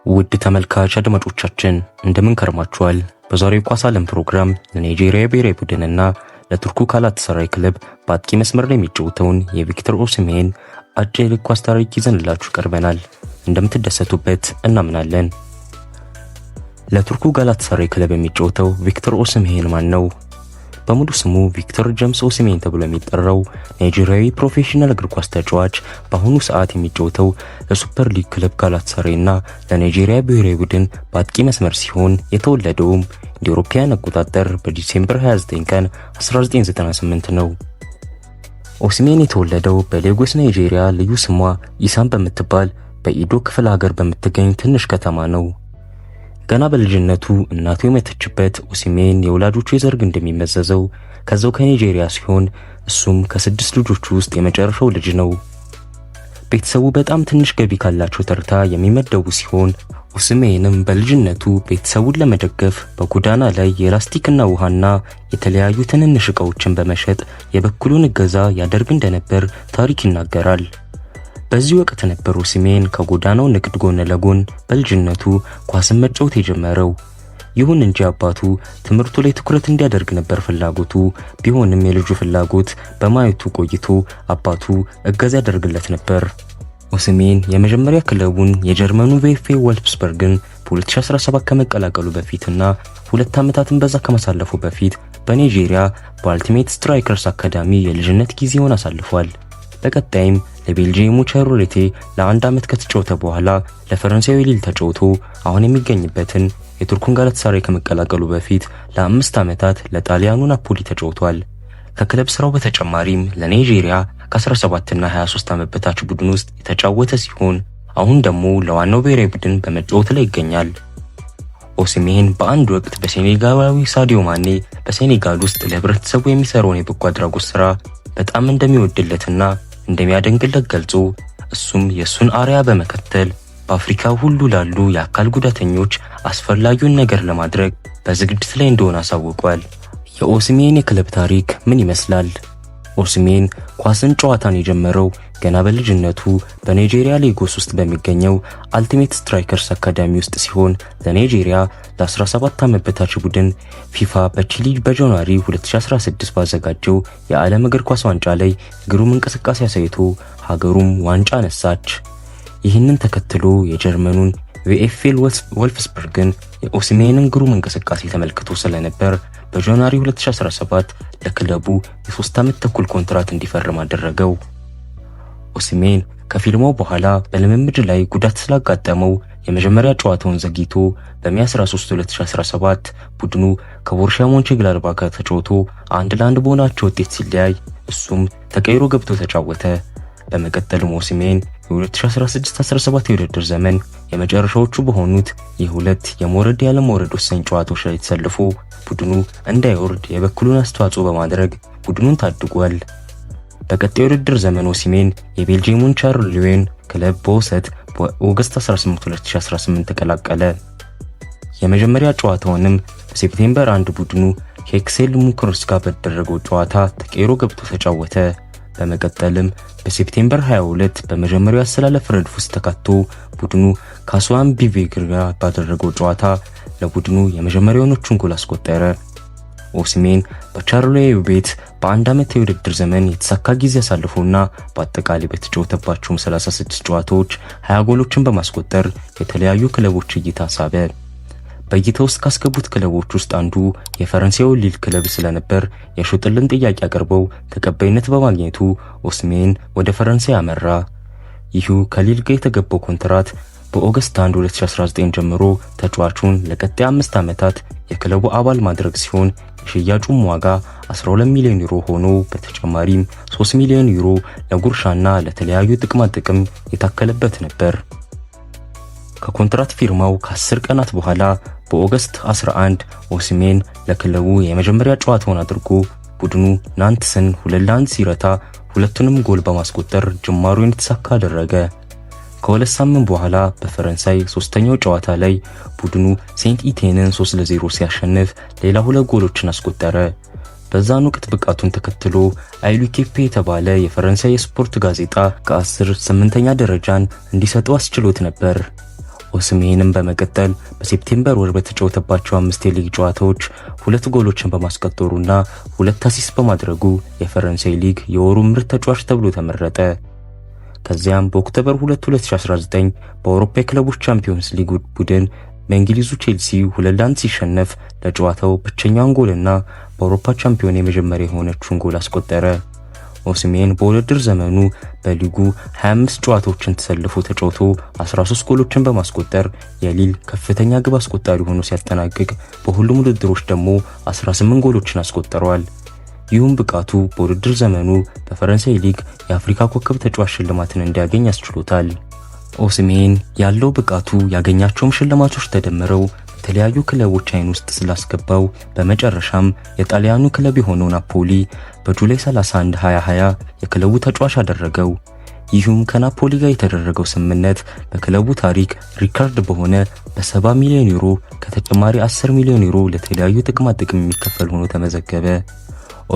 ውድ ተመልካች አድማጮቻችን እንደምን ከርማችኋል? በዛሬው ኳስ ዓለም ፕሮግራም ለናይጄሪያ ብሔራዊ ቡድንና ለቱርኩ ጋላታሳራይ ክለብ በአጥቂ መስመር ላይ የሚጫወተውን የቪክተር ኦሲሜን አጭር ኳስ ታሪክ ይዘንላችሁ ቀርበናል። እንደምትደሰቱበት እናምናለን። ለቱርኩ ጋላታሳራይ ክለብ የሚጫወተው ቪክተር ኦሲሜን ማን ነው? በሙሉ ስሙ ቪክተር ጄምስ ኦሲሜን ተብሎ የሚጠራው ናይጄሪያዊ ፕሮፌሽናል እግር ኳስ ተጫዋች በአሁኑ ሰዓት የሚጫወተው ለሱፐር ሊግ ክለብ ጋላታሳራይና ለናይጄሪያ ብሔራዊ ቡድን በአጥቂ መስመር ሲሆን የተወለደውም እንደ አውሮፓውያን አቆጣጠር በዲሴምበር 29 ቀን 1998 ነው። ኦሲሜን የተወለደው በሌጎስ ናይጄሪያ ልዩ ስሟ ኢሳም በምትባል በኢዶ ክፍለ ሀገር በምትገኝ ትንሽ ከተማ ነው። ገና በልጅነቱ እናቱ የሞተችበት ኦሲሜን የወላጆቹ የዘር ግንድ እንደሚመዘዘው ከዛው ከናይጄሪያ ሲሆን እሱም ከ6 ልጆች ውስጥ የመጨረሻው ልጅ ነው። ቤተሰቡ በጣም ትንሽ ገቢ ካላቸው ተርታ የሚመደቡ ሲሆን ኦሲሜንም በልጅነቱ ቤተሰቡን ለመደገፍ በጎዳና ላይ የላስቲክና ውሃና የተለያዩ ትንንሽ ዕቃዎችን በመሸጥ የበኩሉን እገዛ ያደርግ እንደነበር ታሪክ ይናገራል። በዚህ ወቅት ነበር ኦሲሜን ከጎዳናው ንግድ ጎን ለጎን በልጅነቱ ኳስን መጫወት የጀመረው። ይሁን እንጂ አባቱ ትምህርቱ ላይ ትኩረት እንዲያደርግ ነበር ፍላጎቱ። ቢሆንም የልጁ ፍላጎት በማየቱ ቆይቶ አባቱ እገዛ ያደርግለት ነበር። ኦሲሜን የመጀመሪያ ክለቡን የጀርመኑ ቪኤፍኤ ወልፍስበርግን በ2017 ከመቀላቀሉ በፊትና 2 ዓመታትን በዛ ከማሳለፉ በፊት በናይጄሪያ በአልቲሜት ስትራይከርስ አካዳሚ የልጅነት ጊዜውን አሳልፏል። በቀጣይም ለቤልጂየሙ ቻሮሌቴ ለ1 ዓመት ከተጫወተ በኋላ ለፈረንሳዊ ሊል ተጫውቶ አሁን የሚገኝበትን የቱርኩን ጋላታሳራይ ከመቀላቀሉ በፊት ለ5 ዓመታት ለጣሊያኑ ናፖሊ ተጫውቷል። ከክለብ ስራው በተጨማሪም ለናይጄሪያ ከ17 እና 23 ዓመት በታች ቡድን ውስጥ የተጫወተ ሲሆን አሁን ደግሞ ለዋናው ብሔራዊ ቡድን በመጫወት ላይ ይገኛል። ኦሲሜን በአንድ ወቅት በሴኔጋላዊ ሳዲዮ ማኔ በሴኔጋል ውስጥ ለህብረተሰቡ የሚሰራውን የበጎ አድራጎት ስራ በጣም እንደሚወድለትና እንደሚያደንቅለት ገልጾ እሱም የሱን አርያ በመከተል በአፍሪካ ሁሉ ላሉ የአካል ጉዳተኞች አስፈላጊውን ነገር ለማድረግ በዝግጅት ላይ እንደሆነ አሳውቋል። የኦሲሜን የክለብ ታሪክ ምን ይመስላል? ኦሲሜን ኳስን ጨዋታን የጀመረው ገና በልጅነቱ በናይጄሪያ ሌጎስ ውስጥ በሚገኘው አልቲሜት ስትራይከርስ አካዳሚ ውስጥ ሲሆን ለናይጄሪያ ለ17 ዓመት በታች ቡድን ፊፋ በቺሊ በጃንዋሪ 2016 ባዘጋጀው የዓለም እግር ኳስ ዋንጫ ላይ ግሩም እንቅስቃሴ አሳይቶ ሀገሩም ዋንጫ ነሳች። ይህንን ተከትሎ የጀርመኑን ቪኤፍኤ ወልፍስበርግን የኦሲሜንን ግሩም እንቅስቃሴ ተመልክቶ ስለነበር በጃንዋሪ 2017 ለክለቡ የ3 ዓመት ተኩል ኮንትራት እንዲፈርም አደረገው። ኦሲሜን ከፊልማው በኋላ በልምምድ ላይ ጉዳት ስላጋጠመው የመጀመሪያ ጨዋታውን ዘግይቶ በሚያዝያ 13 2017 ቡድኑ ከቦሩሲያ ሞንቸንግላድባች ጋር ተጫውቶ 1-1 በሆናቸው ውጤት ሲለያይ እሱም ተቀይሮ ገብቶ ተጫወተ። በመቀጠልም ኦሲሜን የ2016-17 የውድድር ዘመን የመጨረሻዎቹ በሆኑት የሁለት የመውረድ ያለመውረድ ወሳኝ ጨዋታዎች ላይ ተሰልፎ ቡድኑ እንዳይወርድ የበኩሉን አስተዋጽኦ በማድረግ ቡድኑን ታድጓል። በቀጣዩ የውድድር ዘመን ኦሲሜን የቤልጂየሙን ቻርሊዌን ክለብ በውሰት በኦገስት 18 2018 ተቀላቀለ። የመጀመሪያ ጨዋታውንም በሴፕቴምበር 1 ቡድኑ ከኤክሴል ሙክርስ ጋር በተደረገው ጨዋታ ተቀይሮ ገብቶ ተጫወተ። በመቀጠልም በሴፕቴምበር 22 በመጀመሪያው አሰላለፍ ረድፍ ውስጥ ተካቶ ቡድኑ ከአስዋን ቢቬግር ጋር ባደረገው ጨዋታ ለቡድኑ የመጀመሪያዎቹን ጎል አስቆጠረ። ኦሲሜን በቻርሊዌው ቤት በ1 ዓመት የውድድር ዘመን የተሳካ ጊዜ ያሳልፎና በአጠቃላይ በተጫወተባቸው 36 ጨዋታዎች 20 ጎሎችን በማስቆጠር የተለያዩ ክለቦች እይታ ሳበ። በእይታ ውስጥ ካስገቡት ክለቦች ውስጥ አንዱ የፈረንሳዩ ሊል ክለብ ስለነበር የሹጥልን ጥያቄ አቅርበው ተቀባይነት በማግኘቱ ኦሲሜን ወደ ፈረንሳይ አመራ። ይህ ከሊል ጋር የተገባው ኮንትራት በኦገስት 1 2019 ጀምሮ ተጫዋቹን ለቀጣይ 5 ዓመታት የክለቡ አባል ማድረግ ሲሆን የሽያጩም ዋጋ 12 ሚሊዮን ዩሮ ሆኖ በተጨማሪም 3 ሚሊዮን ዩሮ ለጉርሻና ለተለያዩ ጥቅማ ጥቅም የታከለበት ነበር። ከኮንትራት ፊርማው ከ10 ቀናት በኋላ በኦገስት 11 ኦሲሜን ለክለቡ የመጀመሪያ ጨዋታውን አድርጎ ቡድኑ ናንትስን 2-1 ሲረታ ሁለቱንም ጎል በማስቆጠር ጅማሩን የተሳካ አደረገ። ከሁለት ሳምንት በኋላ በፈረንሳይ ሶስተኛው ጨዋታ ላይ ቡድኑ ሴንት ኢቴንን 3-0 ሲያሸንፍ ሌላ 2 ጎሎችን አስቆጠረ። በዛን ወቅት ብቃቱን ተከትሎ አይሉኬፔ የተባለ የፈረንሳይ ስፖርት ጋዜጣ ከ10 8ኛ ደረጃን እንዲሰጠው አስችሎት ነበር። ኦስሜንም በመቀጠል በሴፕቴምበር ወር በተጫወተባቸው 5 የሊግ ጨዋታዎች 2 ጎሎችን በማስቆጠሩና 2 አሲስት በማድረጉ የፈረንሳይ ሊግ የወሩ ምርጥ ተጫዋች ተብሎ ተመረጠ። ከዚያም በኦክቶበር 2 2019 በአውሮፓ የክለቦች ቻምፒዮንስ ሊግ ቡድን በእንግሊዙ ቼልሲ 2-1 ሲሸነፍ ለጨዋታው ብቸኛውን ጎልና በአውሮፓ ቻምፒዮን የመጀመሪያ የሆነችውን ጎል አስቆጠረ። ኦስሜን በውድድር ዘመኑ በሊጉ 25 ጨዋታዎችን ተሰልፎ ተጫውቶ 13 ጎሎችን በማስቆጠር የሊል ከፍተኛ ግብ አስቆጣሪ ሆኖ ሲያጠናቅቅ በሁሉም ውድድሮች ደግሞ 18 ጎሎችን አስቆጥሯል። ይሁን ብቃቱ በውድድር ዘመኑ በፈረንሳይ ሊግ የአፍሪካ ኮከብ ተጫዋች ሽልማትን እንዲያገኝ ያስችሎታል። ኦስሜን ያለው ብቃቱ ያገኛቸውም ሽልማቶች ተደምረው የተለያዩ ክለቦች አይን ውስጥ ስላስገባው በመጨረሻም የጣሊያኑ ክለብ የሆነው ናፖሊ በጁላይ 31 2020 የክለቡ ተጫዋች አደረገው። ይህም ከናፖሊ ጋር የተደረገው ስምምነት በክለቡ ታሪክ ሪካርድ በሆነ በ70 ሚሊዮን ዩሮ ከተጨማሪ 10 ሚሊዮን ዩሮ ለተለያዩ ጥቅማ ጥቅም የሚከፈል ሆኖ ተመዘገበ።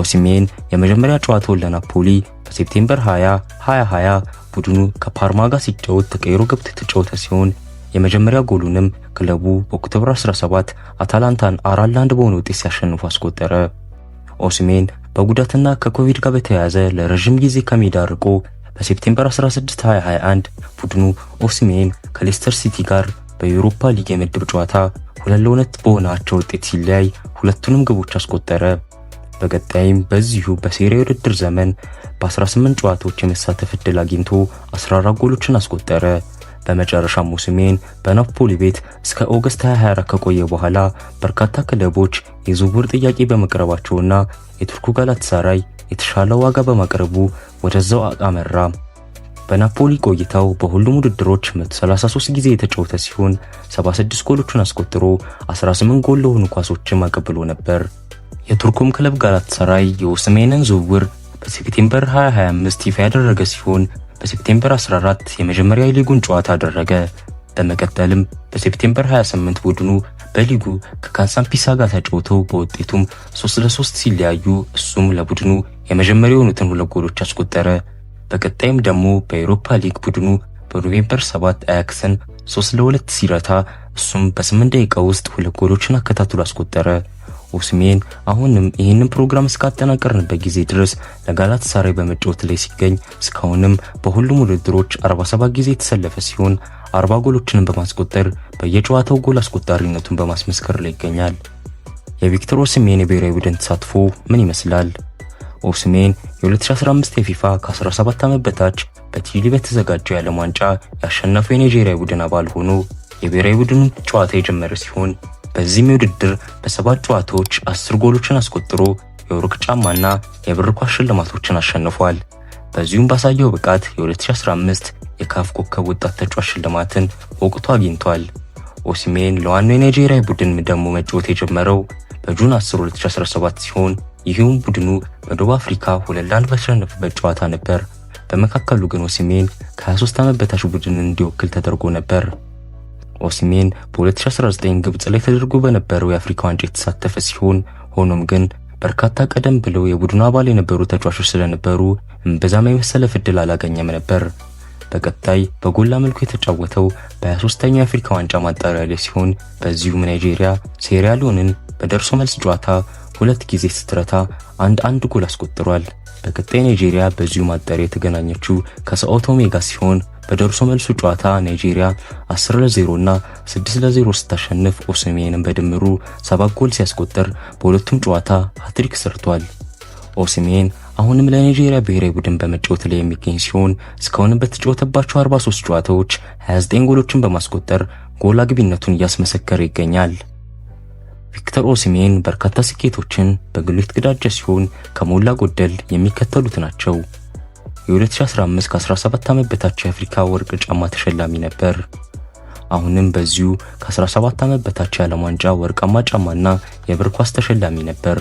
ኦስሜን የመጀመሪያ ጨዋታውን ለናፖሊ በሴፕቴምበር 20 2020 ቡድኑ ከፓርማ ጋር ሲጫወት ተቀይሮ ገብቶ የተጫወተ ሲሆን የመጀመሪያ ጎሉንም ክለቡ በኦክቶበር 17 አታላንታን 4-1 በሆነ ውጤት ሲያሸንፉ አስቆጠረ። ኦስሜን በጉዳትና ከኮቪድ ጋር በተያያዘ ለረጅም ጊዜ ከሜዳ ርቆ በሴፕቴምበር 16 2021 ቡድኑ ኦስሜን ከሌስተር ሲቲ ጋር በዩሮፓ ሊግ የምድብ ጨዋታ 2-2 በሆነ አቻ ውጤት ሲለያይ ሁለቱንም ግቦች አስቆጠረ። በቀጣይም በዚሁ በሴሪያ ውድድር ዘመን በ18 ጨዋታዎች የመሳተፍ ዕድል አግኝቶ 14 ጎሎችን አስቆጠረ። በመጨረሻም ኦስሜን በናፖሊ ቤት እስከ ኦገስት 2024 ከቆየ በኋላ በርካታ ክለቦች የዝውውር ጥያቄ በመቅረባቸውና የቱርኩ ጋላታሳራይ የተሻለ ዋጋ በማቅረቡ ወደዛው አመራ። በናፖሊ ቆይታው በሁሉም ውድድሮች 133 ጊዜ የተጫወተ ሲሆን 76 ጎሎችን አስቆጥሮ 18 ጎል ለሆኑ ኳሶችን አቀብሎ ነበር። የቱርኩም ክለብ ጋላታሳራይ የኦስሜንን ዝውውር በሴፕቴምበር 2025 ይፋ ያደረገ ሲሆን በሴፕቴምበር 14 የመጀመሪያ የሊጉን ጨዋታ አደረገ። በመቀጠልም በሴፕቴምበር 28 ቡድኑ በሊጉ ከካሳምፒሳ ጋር ተጫውተው በውጤቱም 3-3 ሲለያዩ እሱም ለቡድኑ የመጀመሪያ የሆኑትን 2 ጎሎች አስቆጠረ። በቀጣይም ደግሞ በአውሮፓ ሊግ ቡድኑ በኖቬምበር 7 አያክስን 3-2 ሲረታ እሱም በ8 ደቂቃ ውስጥ 2 ጎሎችን አከታትሎ አስቆጠረ። ኦስሜን አሁንም ይህንን ፕሮግራም እስካጠናቀርንበት ጊዜ ድረስ ለጋላታሳራይ በመጫወት ላይ ሲገኝ እስካሁንም በሁሉም ውድድሮች 47 ጊዜ የተሰለፈ ሲሆን 40 ጎሎችን በማስቆጠር በየጨዋታው ጎል አስቆጣሪነቱን በማስመስከር ላይ ይገኛል። የቪክተር ኦስሜን የብሔራዊ ቡድን ተሳትፎ ምን ይመስላል? ኦስሜን የ2015 የፊፋ ከ17 ዓመት በታች በቺሊ በተዘጋጀው የዓለም ዋንጫ ያሸነፈው የናይጄሪያ ቡድን አባል ሆኖ የብሔራዊ ቡድኑን ጨዋታ የጀመረ ሲሆን በዚህም ውድድር በ7 ጨዋታዎች 10 ጎሎችን አስቆጥሮ የወርቅ ጫማና የብር ኳስ ሽልማቶችን አሸንፏል። በዚሁም ባሳየው ብቃት የ2015 የካፍ ኮከብ ወጣት ተጫዋች ሽልማትን በወቅቱ አግኝቷል። ኦስሜን ለዋናው የናይጄሪያ ቡድን ደግሞ መጫወት የጀመረው በጁን 10 2017 ሲሆን ይህም ቡድኑ በደቡብ አፍሪካ 2-1 በተሸነፈበት ጨዋታ ነበር። በመካከሉ ግን ኦስሜን ከ23 ዓመት በታች ቡድን እንዲወክል ተደርጎ ነበር። ኦስሜን በ2019 ግብጽ ላይ ተደርጎ በነበረው የአፍሪካ ዋንጫ የተሳተፈ ሲሆን ሆኖም ግን በርካታ ቀደም ብለው የቡድኑ አባል የነበሩ ተጫዋቾች ስለነበሩ እምብዛም የመሰለፍ ዕድል አላገኘም ነበር። በቀጣይ በጎላ መልኩ የተጫወተው በ23ኛው የአፍሪካ ዋንጫ ማጣሪያ ላይ ሲሆን በዚሁም ናይጄሪያ ሴራሊዮንን በደርሶ መልስ ጨዋታ 2 ጊዜ ስትረታ 1-1 ጎል አስቆጥሯል። በቀጣይ ናይጄሪያ በዚሁ ማጣሪያ የተገናኘችው ከሳኦ ቶሜ ጋር ሲሆን በደርሶ መልሱ ጨዋታ ናይጄሪያ 10-0 እና 6-0 ስታሸንፍ ኦስሜንን በድምሩ 7 ጎል ሲያስቆጥር በሁለቱም ጨዋታ ሃትሪክ ሰርቷል። ኦስሜን አሁንም ለናይጄሪያ ብሔራዊ ቡድን በመጫወት ላይ የሚገኝ ሲሆን እስካሁን በተጫወተባቸው 43 ጨዋታዎች 29 ጎሎችን በማስቆጠር ጎል አግቢነቱን እያስመሰከረ ይገኛል። ቪክተር ኦስሜን በርካታ ስኬቶችን በግሉ የተቀዳጀ ሲሆን ከሞላ ጎደል የሚከተሉት ናቸው። የ2015 ከ17 ዓመት በታች የአፍሪካ ወርቅ ጫማ ተሸላሚ ነበር። አሁንም በዚሁ ከ17 ዓመት በታች የዓለም ዋንጫ ወርቃማ ጫማና የብር ኳስ ተሸላሚ ነበር።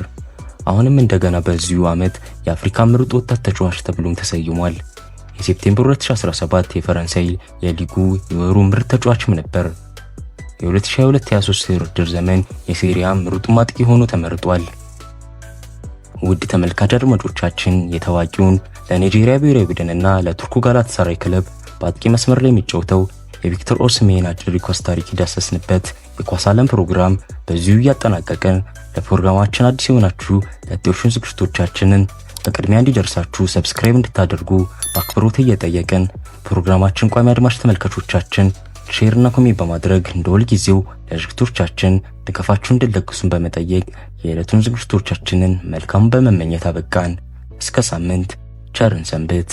አሁንም እንደገና በዚሁ ዓመት የአፍሪካ ምርጥ ወጣት ተጫዋች ተብሎም ተሰይሟል። የሴፕቴምበር 2017 የፈረንሳይ የሊጉ የወሩ ምርጥ ተጫዋችም ነበር። የ2022-23 የውድድር ዘመን የሴሪያ ምርጡ ማጥቂ ሆኖ ተመርጧል። ውድ ተመልካች አድማጮቻችን የታዋቂውን ለናይጄሪያ ብሔራዊ ቡድንና ለቱርኩ ጋላታሳራይ ክለብ በአጥቂ መስመር ላይ የሚጫወተው የቪክተር ኦሲሜን አጭር የኳስ ታሪክ ዳሰስንበት የኳስ ዓለም ፕሮግራም በዚሁ ያጠናቀቀን። ለፕሮግራማችን አዲስ የሆናችሁ ለቴሌቪዥን ዝግጅቶቻችንን በቅድሚያ እንዲደርሳችሁ ሰብስክራይብ እንድታደርጉ በአክብሮት እየጠየቅን ፕሮግራማችን ቋሚ አድማጭ ተመልካቾቻችን ሼር እና ኮሜንት በማድረግ እንደሁል ጊዜው ለዝግጅቶቻችን ድጋፋችሁን እንድትለግሱን በመጠየቅ የዕለቱን ዝግጅቶቻችንን መልካም በመመኘት አበቃን። እስከ ሳምንት ቸርን ሰንብት።